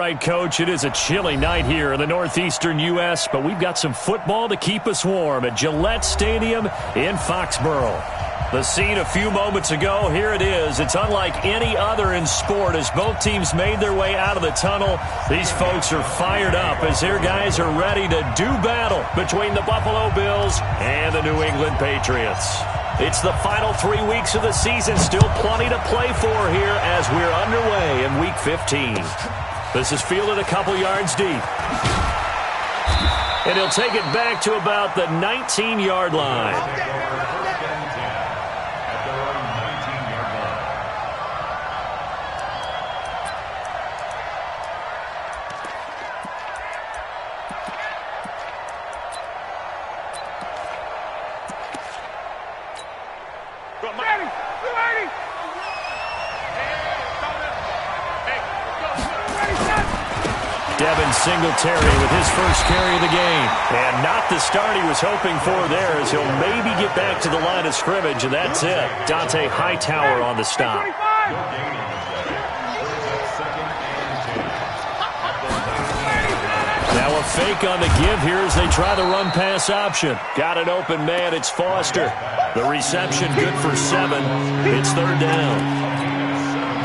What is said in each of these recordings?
right, Coach. It is a chilly night here in the northeastern U.S., but we've got some football to keep us warm at Gillette Stadium in Foxborough. The scene a few moments ago, here it is. It's unlike any other in sport as both teams made their way out of the tunnel. These folks are fired up as their guys are ready to do battle between the Buffalo Bills and the New England Patriots. It's the final 3 weeks of the season. Still plenty to play for here as we're underway in Week 15. This is fielded a couple yards deep. And he'll take it back to about the 19-yard line. Singletary with his first carry of the game. And not the start he was hoping for there as he'll maybe get back to the line of scrimmage, and that's it. Dante Hightower on the stop. Now a fake on the give here as they try the run-pass option. Got an open man. It's Foster. The reception good for 7. It's third down.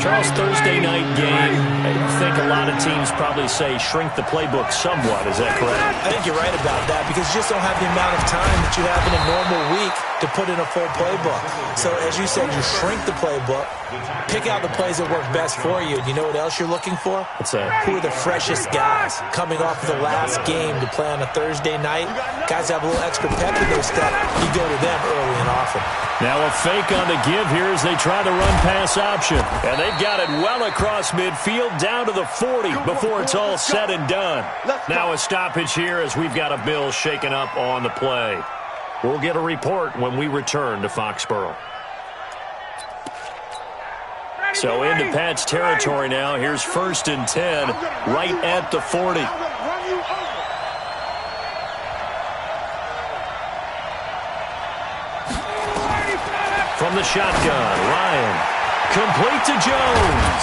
Charles, Thursday night game, I think a lot of teams probably say shrink the playbook somewhat. Is that correct? I think you're right about that because you just don't have the amount of time that you have in a normal week to put in a full playbook. So as you said, you shrink the playbook, pick out the plays that work best for you. You know what else you're looking for? What's that? Who are the freshest guys coming off of the last game to play on a Thursday night? Guys have a little extra pep in their step. You go to them early and often. Now a fake on the give here as they try the run-pass option. And they've got it well across midfield down to the 40 before it's all said and done. Now a stoppage here as we've got a Bill shaken up on the play. We'll get a report when we return to Foxborough. So into Pat's territory now. Here's 1st and 10 right at the 40. From the shotgun, Ryan. Complete to Jones.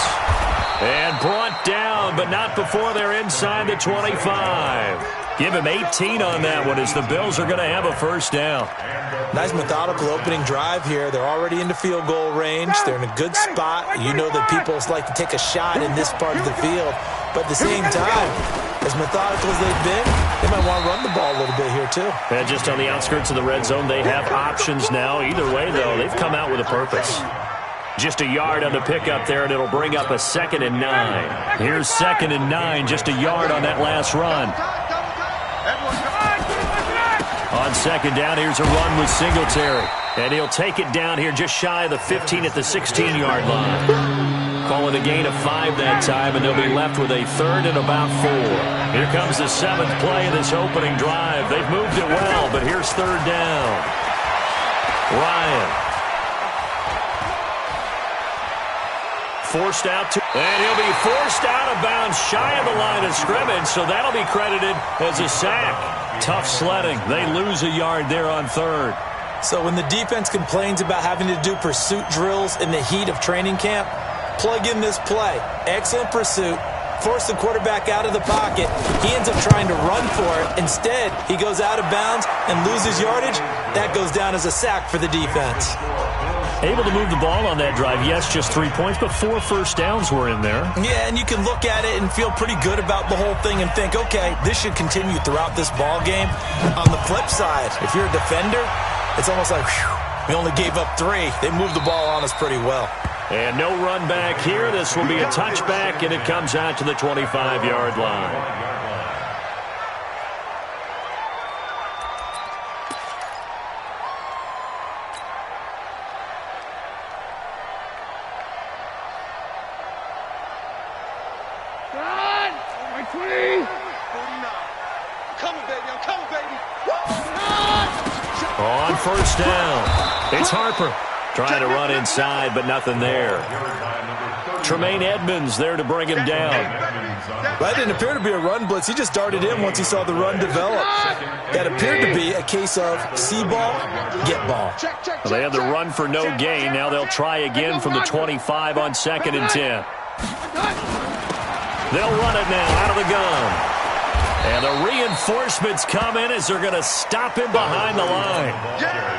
And brought down, but not before they're inside the 25. Give him 18 on that one as the Bills are going to have a first down. Nice methodical opening drive here. They're already into field goal range. They're in a good spot. You know that people like to take a shot in this part of the field. But at the same time, as methodical as they've been, they might want to run the ball a little bit here too. And just on the outskirts of the red zone, they have options now. Either way, though, they've come out with a purpose. Just a yard on the pickup there, and it'll bring up a 2nd and 9. Here's 2nd and 9, just a yard on that last run. On 2nd down, here's a run with Singletary. And he'll take it down here just shy of the 15 at the 16-yard line. Call it a gain of 5 that time, and they'll be left with a 3rd and about 4. Here comes the 7th play of this opening drive. They've moved it well, but here's 3rd down. Ryan. Forced out to, and he'll be forced out of bounds shy of the line of scrimmage, so that'll be credited as a sack. Tough sledding. They lose a yard there on 3rd. So when the defense complains about having to do pursuit drills in the heat of training camp, plug in this play. Excellent pursuit. Force the quarterback out of the pocket. He ends up trying to run for it. Instead, he goes out of bounds and loses yardage. That goes down as a sack for the defense. Able to move the ball on that drive. Yes, just 3 points, but 4 first downs were in there. Yeah, and you can look at it and feel pretty good about the whole thing and think, okay, this should continue throughout this ball game. On the flip side, if you're a defender, it's almost like, whew, we only gave up 3. They moved the ball on us pretty well. And no run back here. This will be a touchback, and it comes out to the 25-yard line. On 1st down, it's Harper trying to run inside, but nothing there. Tremaine Edmonds there to bring him down. That didn't appear to be a run blitz. He just darted in once he saw the run develop. That appeared to be a case of see ball, get ball. Well, they had the run for no gain. Now they'll try again from the 25 on 2nd and 10. They'll run it now out of the gun. And the reinforcements come in as they're going to stop him behind the line.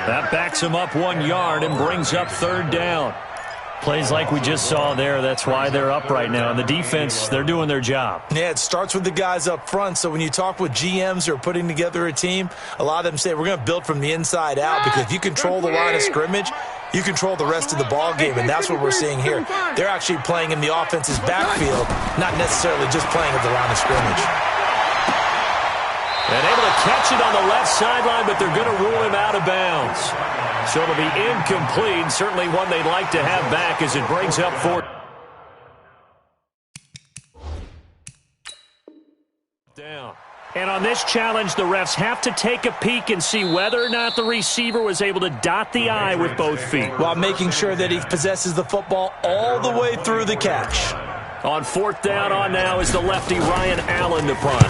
That backs him up 1 yard and brings up third down. Plays like we just saw there. That's why they're up right now. And the defense, they're doing their job. Yeah, it starts with the guys up front. So when you talk with GMs who are putting together a team, a lot of them say we're going to build from the inside out, because if you control the line of scrimmage, you control the rest of the ball game, and that's what we're seeing here. They're actually playing in the offense's backfield, not necessarily just playing at the line of scrimmage. And able to catch it on the left sideline, but they're going to rule him out of bounds. So it'll be incomplete. Certainly one they'd like to have back as it brings up fourth down. And on this challenge, the refs have to take a peek and see whether or not the receiver was able to dot the I with both feet, while making sure that he possesses the football all the way through the catch. On fourth down on now is the lefty Ryan Allen to punt.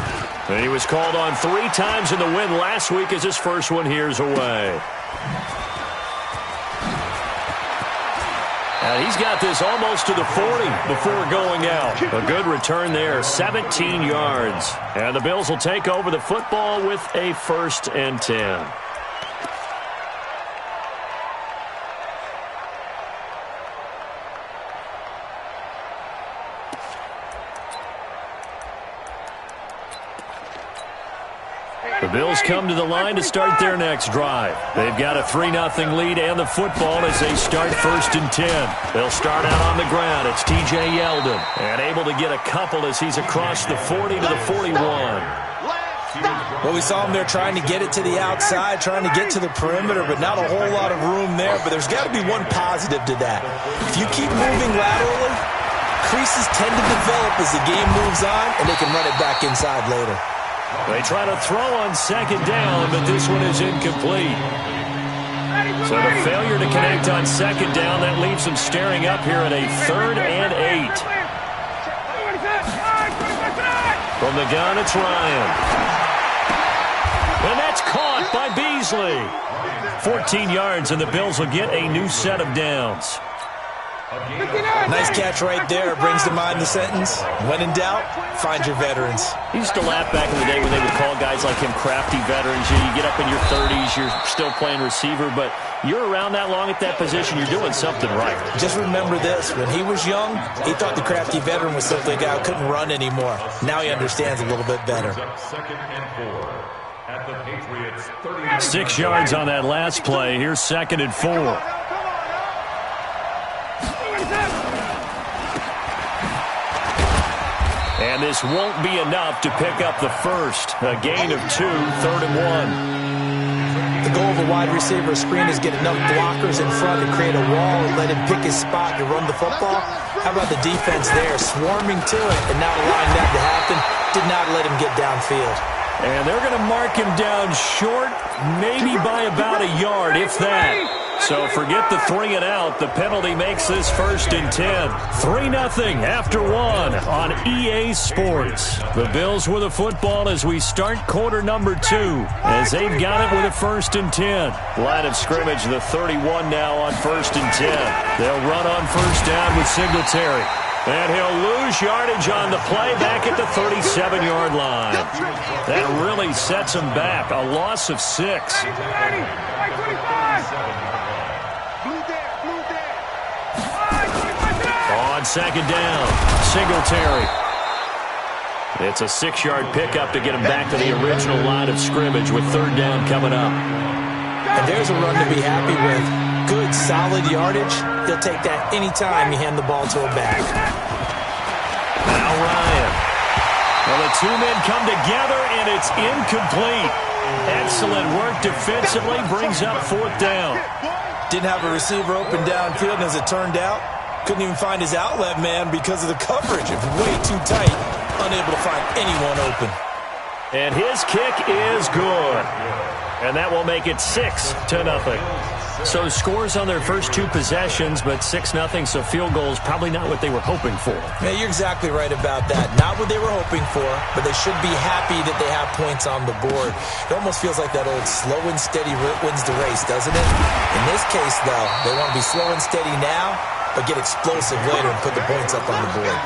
And he was called on 3 times in the win last week as his first one here's away. And he's got this almost to the 40 before going out. A good return there, 17 yards. And the Bills will take over the football with a 1st and 10. The Bills come to the line to start their next drive. They've got a 3-0 lead and the football as they start 1st and 10. They'll start out on the ground. It's T.J. Yeldon. And able to get a couple as he's across the 40 to the 41. Well, we saw him there trying to get it to the outside, trying to get to the perimeter, but not a whole lot of room there. But there's got to be one positive to that. If you keep moving laterally, creases tend to develop as the game moves on, and they can run it back inside later. They try to throw on 2nd down, but this one is incomplete. So the failure to connect on 2nd down, that leaves them staring up here at a 3rd and 8. From the gun, it's Ryan. And that's caught by Beasley. 14 yards, and the Bills will get a new set of downs. Nice catch right there. Brings to mind the sentence, when in doubt, find your veterans. I used to laugh back in the day when they would call guys like him crafty veterans. You get up in your 30s, you're still playing receiver, but you're around that long at that position, you're doing something right. Just remember this. When he was young, he thought the crafty veteran was simply a guy who couldn't run anymore. Now he understands a little bit better. 6 yards on that last play. Here's 2nd and 4. And this won't be enough to pick up the first. A gain of 2, 3rd and 1. The goal of a wide receiver screen is get enough blockers in front to create a wall and let him pick his spot to run the football. How about the defense there, swarming to it and not allowing that to happen? Did not let him get downfield. And they're going to mark him down short, maybe by about a yard, if that. So forget the 3 and out. The penalty makes this 1st and 10. 3-0 after 1 on EA Sports. The Bills with a football as we start quarter number 2, as they've got it with a 1st and 10. Line of scrimmage, the 31 now on 1st and 10. They'll run on 1st down with Singletary. And he'll lose yardage on the play back at the 37-yard line. That really sets him back. A loss of 6. On 2nd down, Singletary. It's a 6-yard pickup to get him back to the original line of scrimmage with 3rd down coming up. And there's a run to be happy with. Good, solid yardage. He'll take that anytime you hand the ball to a back. Now Ryan. Well, the 2 men come together, and it's incomplete. Excellent work defensively. Brings up 4th down. Didn't have a receiver open downfield, and as it turned out, couldn't even find his outlet man because of the coverage. It was way too tight. Unable to find anyone open. And his kick is good. And that will make it 6-0. So scores on their first 2 possessions, but 6-0, so field goals probably not what they were hoping for. Yeah, you're exactly right about that. Not what they were hoping for, but they should be happy that they have points on the board. It almost feels like that old slow and steady wins the race, doesn't it? In this case, though, they want to be slow and steady now, but get explosive later and put the points up on the board.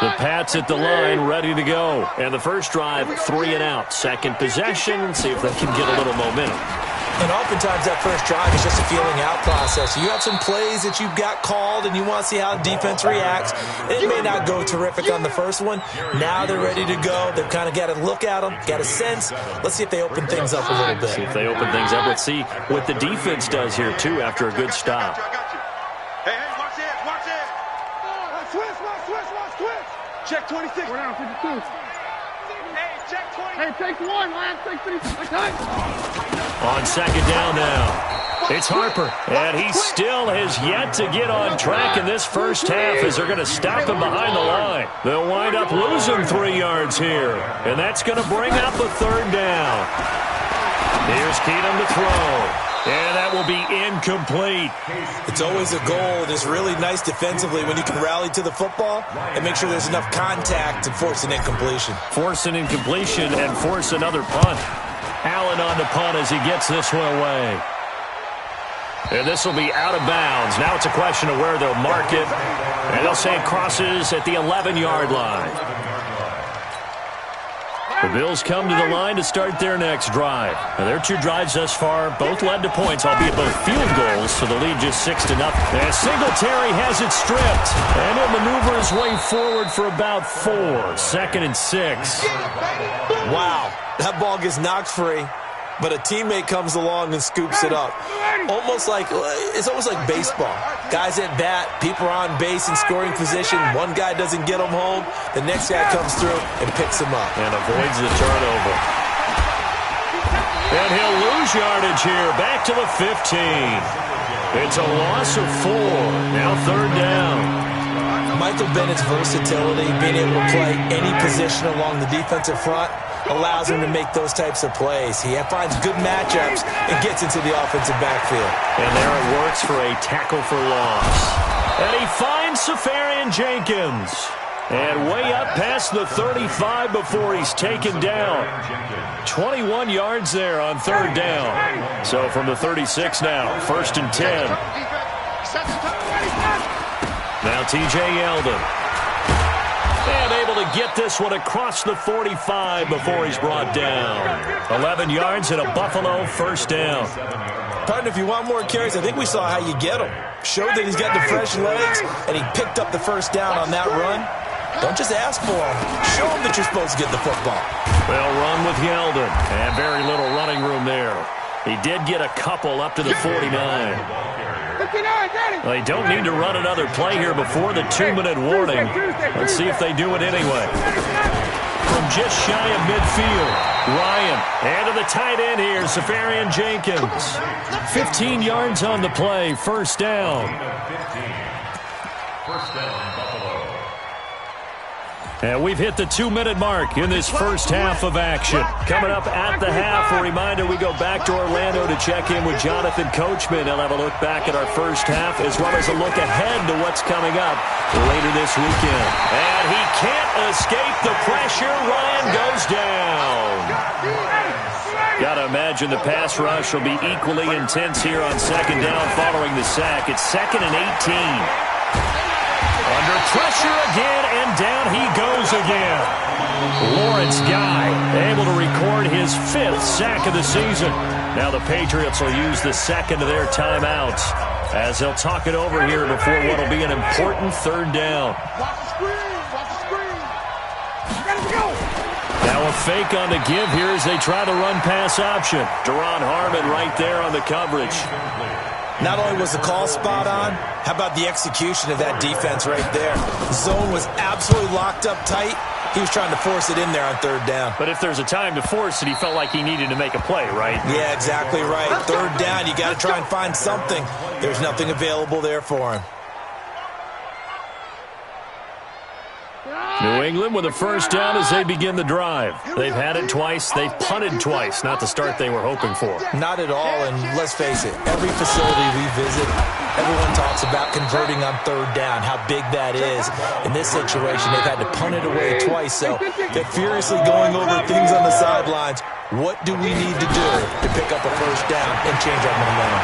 The Pats at the line, ready to go. And the first drive, 3 and out. Second possession, see if they can get a little momentum. And oftentimes that first drive is just a feeling out process. You have some plays that you've got called and you want to see how the defense reacts. It may not go terrific on the first one. Now they're ready to go. They've kind of got to look at them, got a sense. Let's see if they open things up a little bit. See if they open things up. Let's see what the defense does here, too, after a good stop. Hey, watch it, watch it. Switch. Check 26. We're down 52. Hey, check 20. Hey, take one, lad. Take 56. On second down now, it's Harper, and he still has yet to get on track in this first half as they're going to stop him behind the line. They'll wind up losing 3 yards here, and that's going to bring up a third down. Here's Keenum to throw. And that will be incomplete. It's always a goal, and it's really nice defensively when you can rally to the football and make sure there's enough contact to force an incompletion. Force an incompletion and force another punt. Allen on the punt as he gets this one away. And this will be out of bounds. Now it's a question of where they'll mark it. And they'll say it crosses at the 11-yard line. The Bills come to the line to start their next drive. Now, their 2 drives thus far both led to points, albeit both field goals, so the lead just 6-0. And Singletary has it stripped, and he'll maneuver his way forward for about 4. 2nd and 6. Wow, that ball gets knocked free, but a teammate comes along and scoops it up. It's almost like baseball. Guys at bat, people are on base in scoring position. One guy doesn't get them home. The next guy comes through and picks him up. And avoids the turnover. And he'll lose yardage here. Back to the 15. It's a loss of 4. Now third down. Michael Bennett's versatility, being able to play any position along the defensive front, allows him to make those types of plays. He finds good matchups and gets into the offensive backfield. And there it works for a tackle for loss. And he finds Safarian Jenkins. And way up past the 35 before he's taken down. 21 yards there on third down. So from the 36 now, 1st and 10. Now T.J. Yeldon. And able to get this one across the 45 before he's brought down. 11 yards and a Buffalo first down. Partner, if you want more carries, I think we saw how you get him. Showed that he's got the fresh legs, and he picked up the first down on that run. Don't just ask for him. Show him that you're supposed to get the football. Well run with Yeldon. And very little running room there. He did get a couple up to the 49. Well, they don't need to run another play here before the 2-minute warning. Let's see if they do it anyway. From just shy of midfield, Ryan. And to the tight end here, Safarian Jenkins. 15 yards on the play, first down. Buffalo. And we've hit the 2-minute mark in this first half of action. Coming up at the half, a reminder, we go back to Orlando to check in with Jonathan Coachman. He'll have a look back at our first half as well as a look ahead to what's coming up later this weekend. And he can't escape the pressure. Ryan goes down. Got to imagine the pass rush will be equally intense here on second down following the sack. It's 2nd and 18. Under pressure again, and down he goes again. Lawrence Guy able to record his 5th sack of the season. Now the Patriots will use the second of their timeouts as they'll talk it over here before what will be an important third down. Now a fake on the give here as they try the run pass option. Deron Harmon right there on the coverage. Not only was the call spot on, how about the execution of that defense right there? The zone was absolutely locked up tight. He was trying to force it in there on third down. But if there's a time to force it, he felt like he needed to make a play, right? Yeah, exactly right. Third down, you got to try and find something. There's nothing available there for him. New England with a first down as they begin the drive. They've had it twice. They've punted twice. Not the start they were hoping for. Not at all, and let's face it, every facility we visit, everyone talks about converting on third down, how big that is. In this situation, they've had to punt it away twice, so they're furiously going over things on the sidelines. What do we need to do to pick up a first down and change our momentum?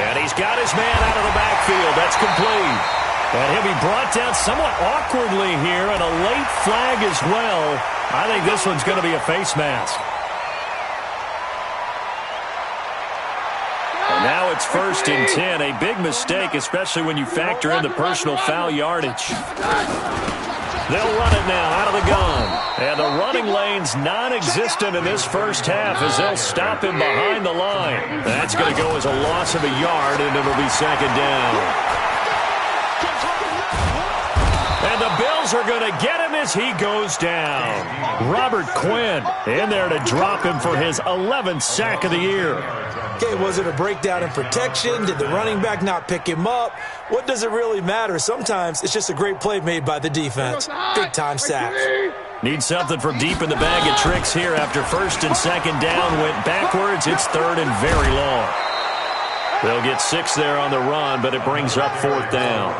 And he's got his man out of the backfield. That's complete. And he'll be brought down somewhat awkwardly here, and a late flag as well. I think this one's going to be a face mask. And now it's 1st and 10. A big mistake, especially when you factor in the personal foul yardage. They'll run it now out of the gun. And the running lane's non-existent in this first half as they'll stop him behind the line. That's going to go as a loss of a yard, and it'll be 2nd down. And the Bills are going to get him as he goes down. Robert Quinn in there to drop him for his 11th sack of the year. Okay, was it a breakdown in protection? Did the running back not pick him up? What does it really matter? Sometimes it's just a great play made by the defense. Big-time sack. Need something from deep in the bag of tricks here after 1st and 2nd down. Went backwards. It's 3rd and very long. They'll get 6 there on the run, but it brings up 4th down.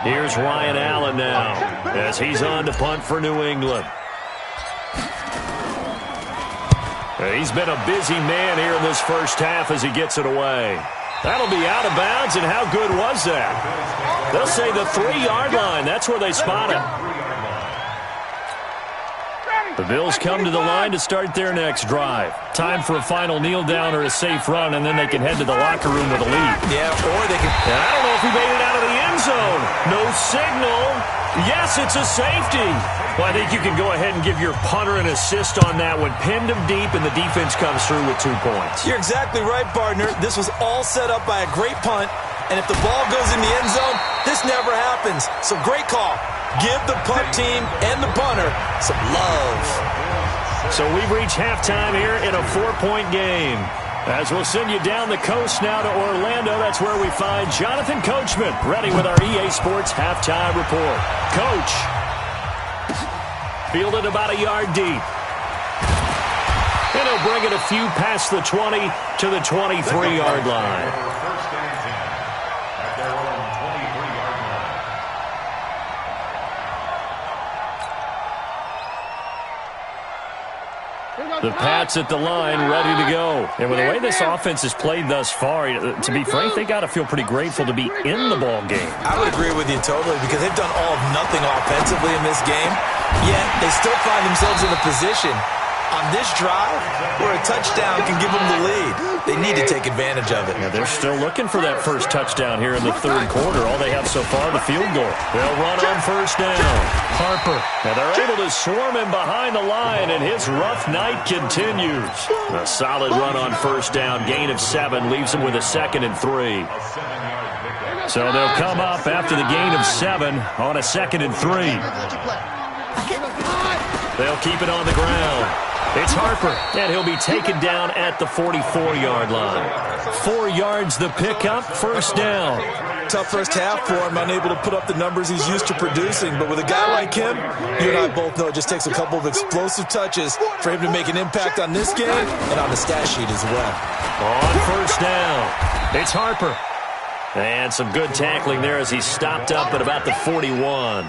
Here's Ryan Allen now as he's on to punt for New England. He's been a busy man here in this first half as he gets it away. That'll be out of bounds, and how good was that? They'll say the 3-yard line. That's where they spot him. The Bills come to the line to start their next drive. Time for a final kneel down or a safe run, and then they can head to the locker room with a lead. Yeah, or they can... And I don't know if he made it out of the end zone. No signal. Yes, it's a safety. Well, I think you can go ahead and give your punter an assist on that one. Pinned him deep, and the defense comes through with 2 points. You're exactly right, partner. This was all set up by a great punt, and if the ball goes in the end zone, this never happens. So great call. Give the punt team and the punter some love. So we've reached halftime here in a 4-point game. As we'll send you down the coast now to Orlando, that's where we find Jonathan Coachman ready with our EA Sports Halftime Report. Coach, fielded about a yard deep. And he'll bring it a few past the 20 to the 23-yard line. The Pats at the line, ready to go. And with the way this offense has played thus far, to be frank, they got to feel pretty grateful to be in the ball game. I would agree with you totally because they've done all of nothing offensively in this game, yet they still find themselves in a position on this drive where a touchdown can give them the lead. They need to take advantage of it. Yeah, they're still looking for that first touchdown here in the 3rd quarter. All they have so far, the field goal. They'll run on 1st down. Harper. And they're able to swarm him behind the line, and his rough night continues. A solid run on 1st down. Gain of 7 leaves him with a 2nd and 3. So they'll come up after the gain of 7 on a 2nd and 3. They'll keep it on the ground. It's Harper, and he'll be taken down at the 44-yard line. 4 yards the pickup, 1st down. Tough first half for him, unable to put up the numbers he's used to producing. But with a guy like him, you and I both know it just takes a couple of explosive touches for him to make an impact on this game and on the stat sheet as well. On 1st down, it's Harper. And some good tackling there as he stopped up at about the 41.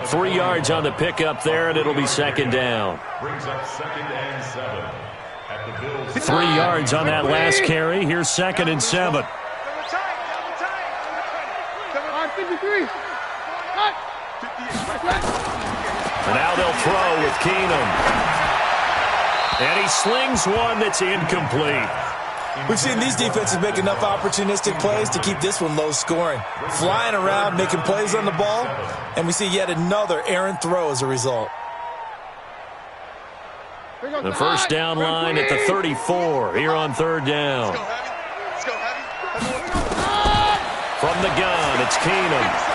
3 yards on the pickup there, and it'll be 2nd down. 3 yards on that last carry. Here's 2nd and 7. And now they'll throw with Keenum. And he slings one that's incomplete. We've seen these defenses make enough opportunistic plays to keep this one low scoring. Flying around, making plays on the ball, and we see yet another errant throw as a result. The 1st down line at the 34 here on 3rd down. From the gun, it's Keenum.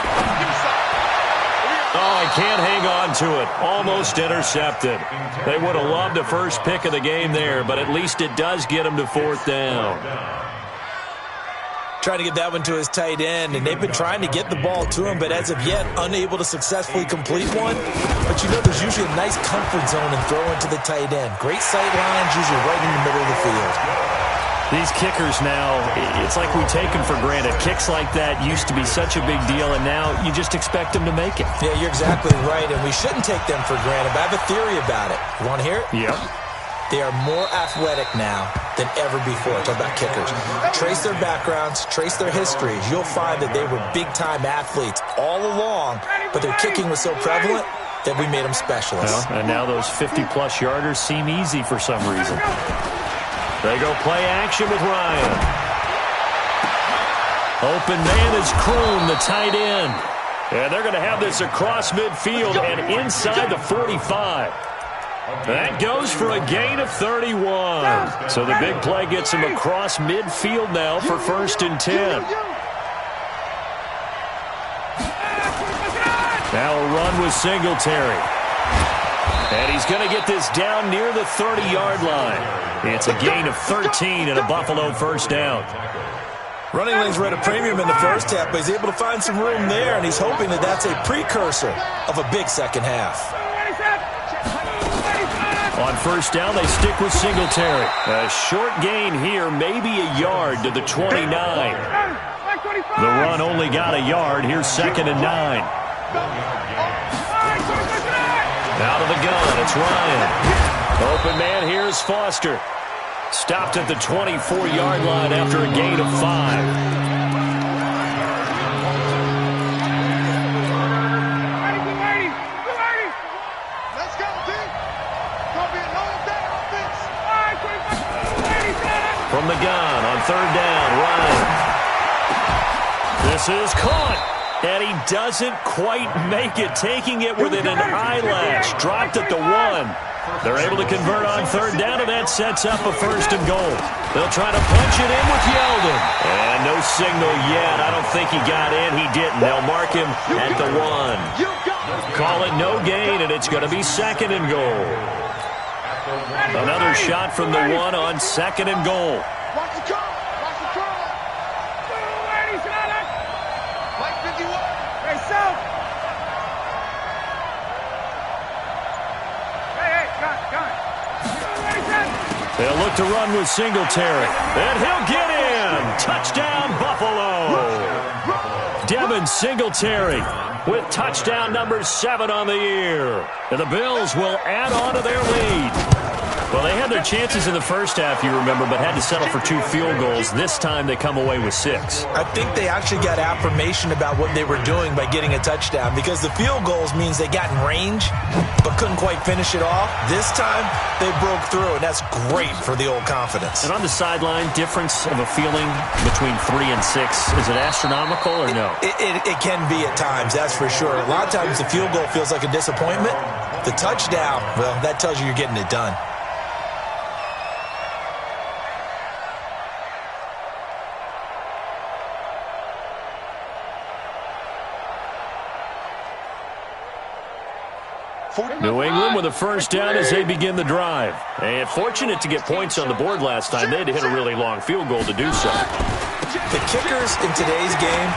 Oh, he can't hang on to it. Almost intercepted. They would have loved the first pick of the game there, but at least it does get him to 4th down. Trying to get that one to his tight end, and they've been trying to get the ball to him, but as of yet, unable to successfully complete one. But you know there's usually a nice comfort zone in throwing to the tight end. Great sight lines, usually right in the middle of the field. These kickers now, it's like we take them for granted. Kicks like that used to be such a big deal, and now you just expect them to make it. Yeah, you're exactly right, and we shouldn't take them for granted. But I have a theory about it. You want to hear it? Yep. They are more athletic now than ever before. Talk about kickers. Trace their backgrounds, trace their histories. You'll find that they were big-time athletes all along, but their kicking was so prevalent that we made them specialists. Well, and now those 50-plus yarders seem easy for some reason. They go play action with Ryan. Open man is Kroon, the tight end. And they're going to have this across midfield and inside the 45. That goes for a gain of 31. So the big play gets him across midfield now for 1st and 10. Now a run with Singletary. And he's going to get this down near the 30-yard line. It's a gain of 13 and a Buffalo first down. Running lanes were at a premium in the first half, but he's able to find some room there, and he's hoping that that's a precursor of a big second half. On first down, they stick with Singletary. A short gain here, maybe a yard to the 29. The run only got a yard. Here's 2nd and 9. Out of the gun, it's Ryan. Open man, here's Foster. Stopped at the 24-yard line after a gain of 5. Let's go, team. Gonna be a long day on offense. From the gun on 3rd down, Ryan. This is caught. And he doesn't quite make it, taking it within an eyelash. Dropped at the 1. They're able to convert on 3rd down, and that sets up a 1st and goal. They'll try to punch it in with Yeldon. And no signal yet. I don't think he got in. He didn't. They'll mark him at the 1. Call it no gain, and it's going to be 2nd and goal. Another shot from the 1 on 2nd and goal. Watch the curl. Watch the curl. Mike 51. Hey, South. They'll look to run with Singletary. And he'll get in. Touchdown, Buffalo. Devin Singletary with touchdown number 7 on the year. And the Bills will add on to their lead. Well, they had their chances in the first half, you remember, but had to settle for 2 field goals. This time they come away with 6. I think they actually got affirmation about what they were doing by getting a touchdown, because the field goals means they got in range but couldn't quite finish it off. This time they broke through, and that's great for the old confidence. And on the sideline, difference of a feeling between 3 and 6, is it astronomical or no? It can be at times, that's for sure. A lot of times the field goal feels like a disappointment. The touchdown, well, that tells you you're getting it done. New England with a first down as they begin the drive. And fortunate to get points on the board last time. They had to hit a really long field goal to do so. The kickers in today's game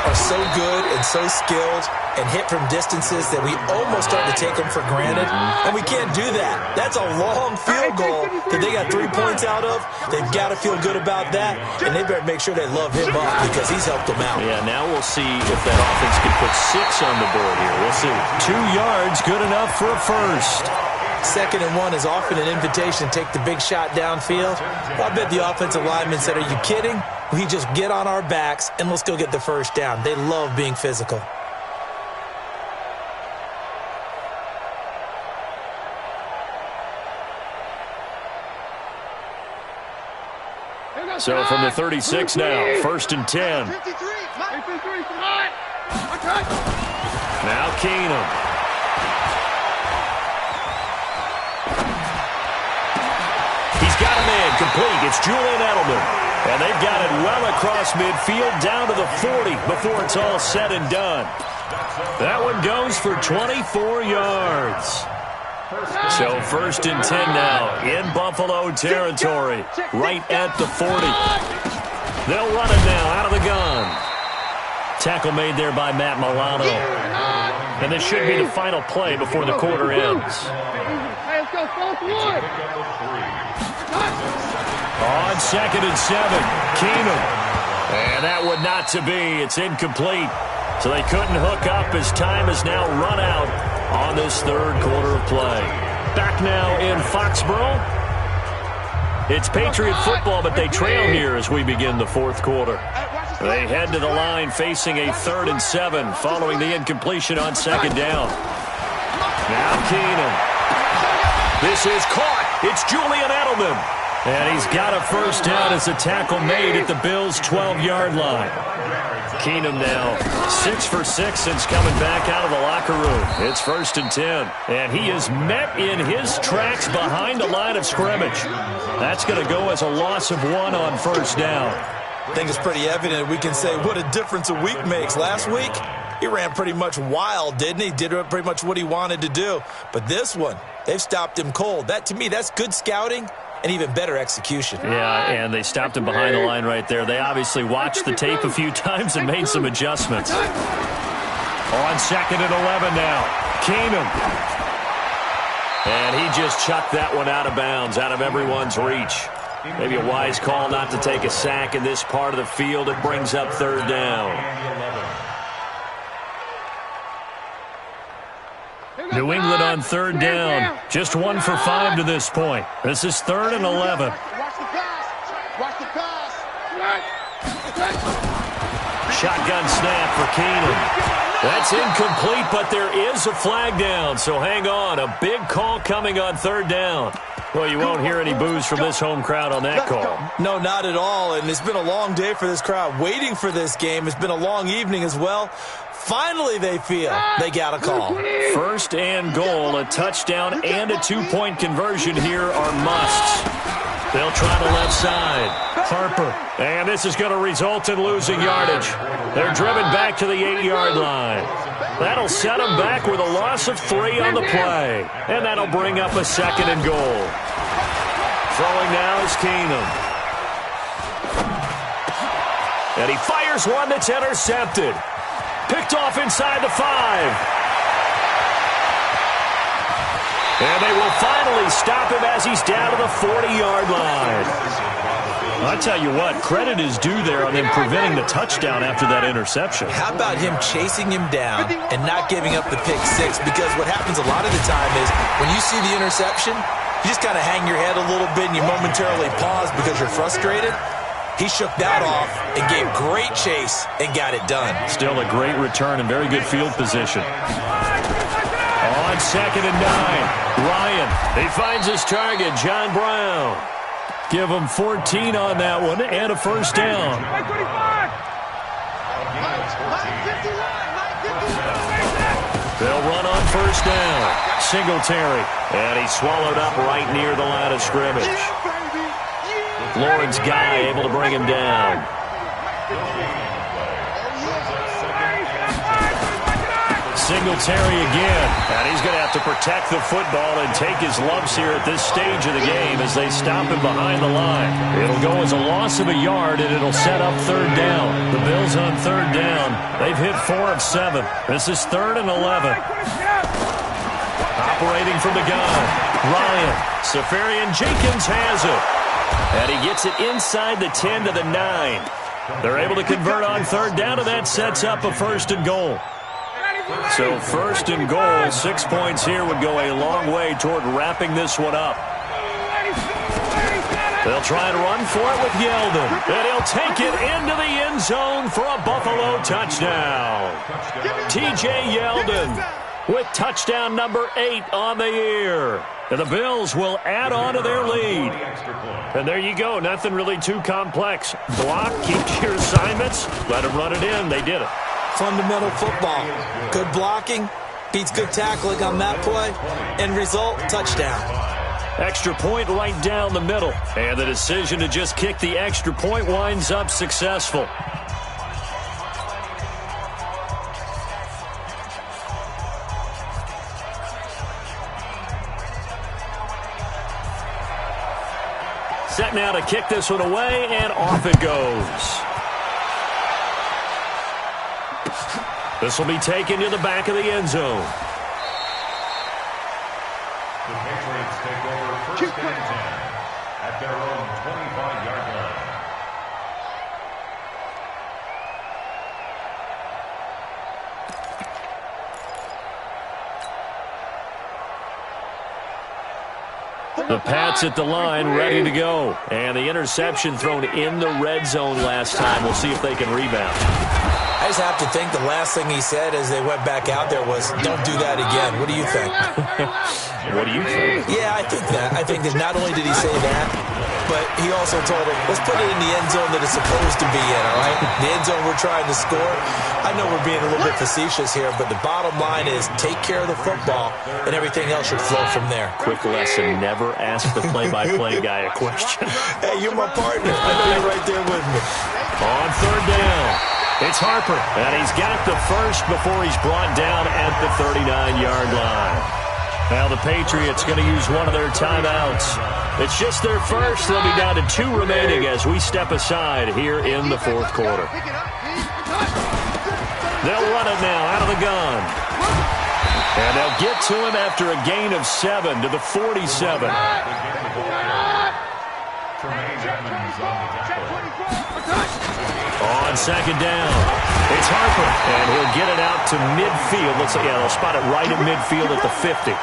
are so good and so skilled and hit from distances that we almost start to take them for granted. And we can't do that. That's a long field goal that they got 3 points out of. They've got to feel good about that. And they better make sure they love him up because he's helped them out. Yeah, now we'll see if that offense can put 6 on the board here. We'll see. 2 yards, good enough for a first. 2nd and 1 is often an invitation to take the big shot downfield. I bet the offensive lineman said, are you kidding? We just get on our backs and let's go get the first down. They love being physical. So from the 36 now, 1st and 10. Now Keenum. He's got a man complete. It's Julian Edelman. And they've got it well across midfield down to the 40 before it's all said and done. That one goes for 24 yards. So 1st and 10 now in Buffalo territory, right at the 40. They'll run it now out of the gun. Tackle made there by Matt Milano. And this should be the final play before the quarter ends. Let's go, fourth one. On 2nd and 7, Keenum. And that would not to be. It's incomplete. So they couldn't hook up as time has now run out on this 3rd quarter of play. Back now in Foxborough, It's Patriot football, but they trail here as we begin the fourth quarter. They head to the line facing a 3rd and 7 following the incompletion on 2nd down. Now Keenum. This is caught. It's Julian Edelman. And he's got a first down as a tackle made at the Bills' 12-yard line. Keenum now 6 for 6 since coming back out of the locker room. It's 1st and 10. And he is met in his tracks behind the line of scrimmage. That's going to go as a loss of 1 on 1st down. I think it's pretty evident we can say what a difference a week makes. Last week, he ran pretty much wild, didn't he? Did pretty much what he wanted to do. But this one, they've stopped him cold. That, to me, that's good scouting and even better execution. Yeah, and they stopped him behind the line right there. They obviously watched the tape a few times and made some adjustments. On 2nd and 11 now, Keenum. And he just chucked that one out of bounds, out of everyone's reach. Maybe a wise call not to take a sack in this part of the field. It brings up 3rd down. New England on 3rd down. Just 1 for 5 to this point. This is 3rd and 11. Shotgun snap for Keenum. That's incomplete, but there is a flag down, so hang on. A big call coming on 3rd down. Well, you won't hear any boos from this home crowd on that call. No, not at all, and it's been a long day for this crowd waiting for this game. It's been a long evening as well. Finally, they feel they got a call. 1st and goal, a touchdown and a 2-point conversion here are musts. They'll try the left side. Harper. And this is going to result in losing yardage. They're driven back to the 8-yard line. That'll set them back with a loss of 3 on the play. And that'll bring up a 2nd and goal. Throwing now is Keenum. And he fires one that's intercepted. Picked off inside the 5. And they will finally stop him as he's down to the 40-yard line. I tell you what, credit is due there on them preventing the touchdown after that interception. How about him chasing him down and not giving up the pick 6? Because what happens a lot of the time is when you see the interception, you just kind of hang your head a little bit and you momentarily pause because you're frustrated. He shook that off and gave great chase and got it done. Still a great return and very good field position. On 2nd and 9, Ryan. He finds his target, John Brown. Give him 14 on that one and a first down. They'll run on first down. Singletary. And he's swallowed up right near the line of scrimmage. Lawrence Guy able to bring him down. Singletary again. And he's going to have to protect the football and take his lumps here at this stage of the game as they stop him behind the line. It'll go as a loss of a yard, and it'll set up 3rd down. The Bills on 3rd down. They've hit 4 of 7. This is 3rd and 11. Operating from the gun. Ryan. Safarian Jenkins has it. And he gets it inside the 10 to the 9. They're able to convert on 3rd down, and that sets up a 1st and goal. So 1st and goal, 6 points here would go a long way toward wrapping this one up. They'll try and run for it with Yeldon. And he'll take it into the end zone for a Buffalo touchdown. T.J. Yeldon with touchdown number 8 on the year. And the Bills will add on to their lead. And there you go. Nothing really too complex. Block, keep to your assignments, let them run it in. They did it. Fundamental football. Good blocking beats good tackling on that play. End result, touchdown. Extra point right down the middle. And the decision to just kick the extra point winds up successful. Set now to kick this one away, and off it goes. This will be taken to the back of the end zone. The Patriots take over 1st and 10 at their own 25-yard line. The Pats at the line, ready to go. And the interception thrown in the red zone last time. We'll see if they can rebound. I just have to think the last thing he said as they went back out there was, don't do that again. What do you think? What do you think? Yeah, I think that. I think that not only did he say that, but he also told him, let's put it in the end zone that it's supposed to be in, all right? The end zone we're trying to score. I know we're being a little bit facetious here, but the bottom line is take care of the football, and everything else should flow from there. Quick lesson, never ask the play-by-play guy a question. Hey, you're my partner. I know you're right there with me. On third down, it's Harper, and he's got the first before he's brought down at the 39-yard line. Now the Patriots going to use one of their timeouts. It's just their first. They'll be down to 2 remaining as we step aside here in the fourth quarter. They'll run it now out of the gun. And they'll get to him after a gain of 7 to the 47. On second down, it's Harper, and he'll get it out to midfield. Let's see, yeah, they'll spot it right at midfield at the 50.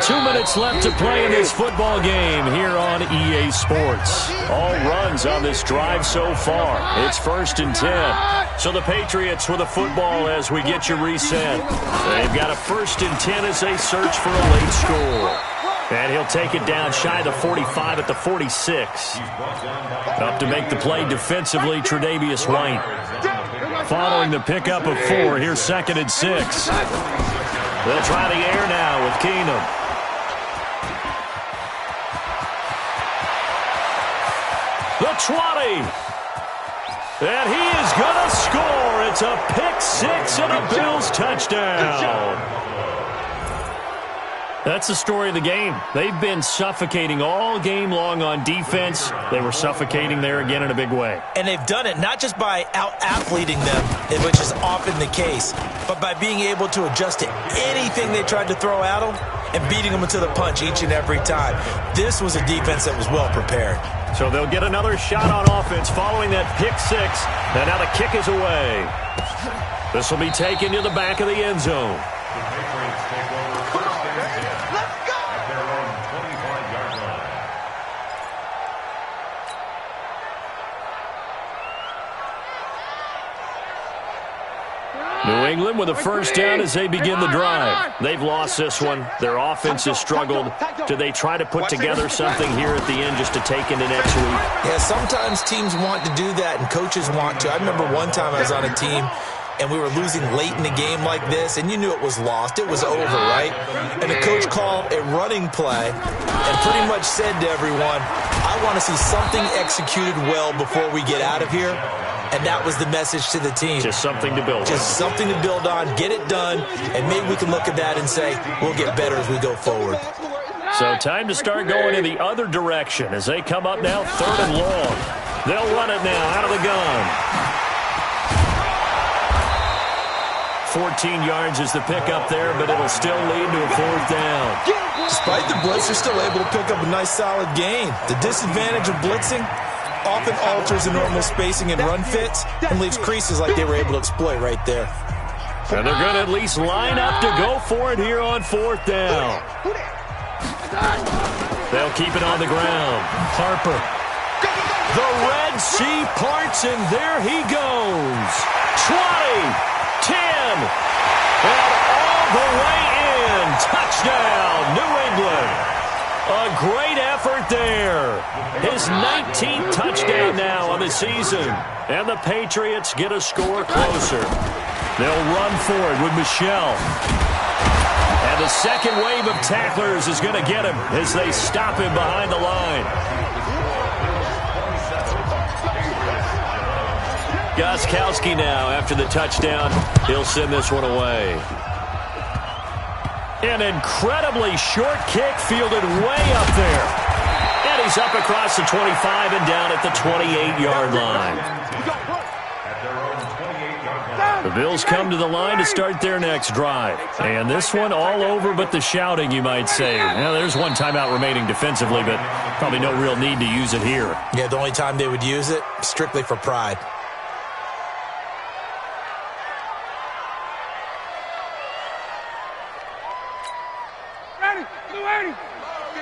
2 minutes left to play in this football game here on EA Sports. All runs on this drive so far. It's 1st and 10. So the Patriots with a football as we get you reset. They've got a 1st and 10 as they search for a late score. And he'll take it down shy of the 45 at the 46. Up to make the play defensively, Tre'Davious White. Following the pickup of 4, here's 2nd and 6. They'll try the air now with Keenum. The 20. And he is going to score. It's a pick-6 and a Bills touchdown. That's the story of the game. They've been suffocating all game long on defense. They were suffocating there again in a big way. And they've done it not just by out-athleting them, which is often the case, but by being able to adjust to anything they tried to throw at them and beating them into the punch each and every time. This was a defense that was well prepared. So they'll get another shot on offense following that pick-6. And now the kick is away. This will be taken to the back of the end zone. The Patriots take over 1st and 10 at their own 25-yard line. New England with a first down as they begin the drive. They've lost this one. Their offense has struggled. Do they try to put together something here at the end just to take into next week? Yeah, sometimes teams want to do that and coaches want to. I remember one time I was on a team and we were losing late in the game like this, and you knew it was lost. It was over, right? And the coach called a running play and pretty much said to everyone, I want to see something executed well before we get out of here. And that was the message to the team. Just something to build on. Just something to build on, get it done, and maybe we can look at that and say, we'll get better as we go forward. So time to start going in the other direction as they come up now 3rd and long. They'll run it now out of the gun. 14 yards is the pickup there, but it'll still lead to a 4th down. Despite the blitz, they're still able to pick up a nice solid gain. The disadvantage of blitzing often alters the normal spacing and run fits and leaves creases like they were able to exploit right there. And they're going to at least line up to go for it here on 4th down. They'll keep it on the ground. Harper. The Red Sea parts, and there he goes. 20. 10, and all the way in. Touchdown, New England. A great effort there. His 19th touchdown now on the season. And the Patriots get a score closer. They'll run for it with Michel. And the second wave of tacklers is going to get him as they stop him behind the line. Gostkowski now after the touchdown. He'll send this one away. An incredibly short kick fielded way up there. And he's up across the 25 and down at the 28-yard line. The Bills come to the line to start their next drive. And this one all over but the shouting, you might say. Now, there's one timeout remaining defensively, but probably no real need to use it here. Yeah, the only time they would use it, strictly for pride.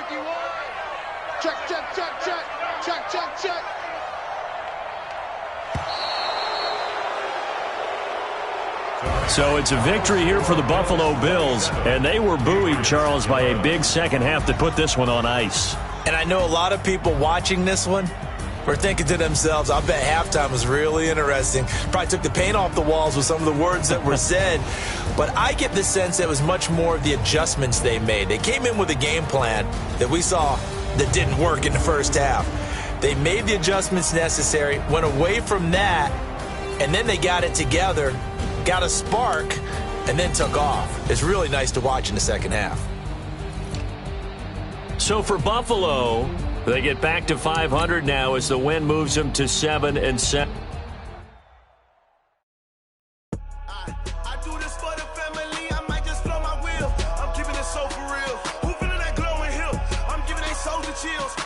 Check, check, check, check. Check, check, check. So it's a victory here for the Buffalo Bills, and they were buoyed, Charles, by a big second half that put this one on ice. And I know a lot of people watching this one were thinking to themselves, I bet halftime was really interesting. Probably took the paint off the walls with some of the words that were said. But I get the sense it was much more of the adjustments they made. They came in with a game plan that we saw that didn't work in the first half. They made the adjustments necessary, went away from that, and then they got it together, got a spark, and then took off. It's really nice to watch in the second half. So for Buffalo, they get back to 500 now as the win moves them to 7-7. I do this for the family. I might just blow my wheel. I'm keeping it so for real. Who feeling that glowing hill? I'm giving they soldier chills.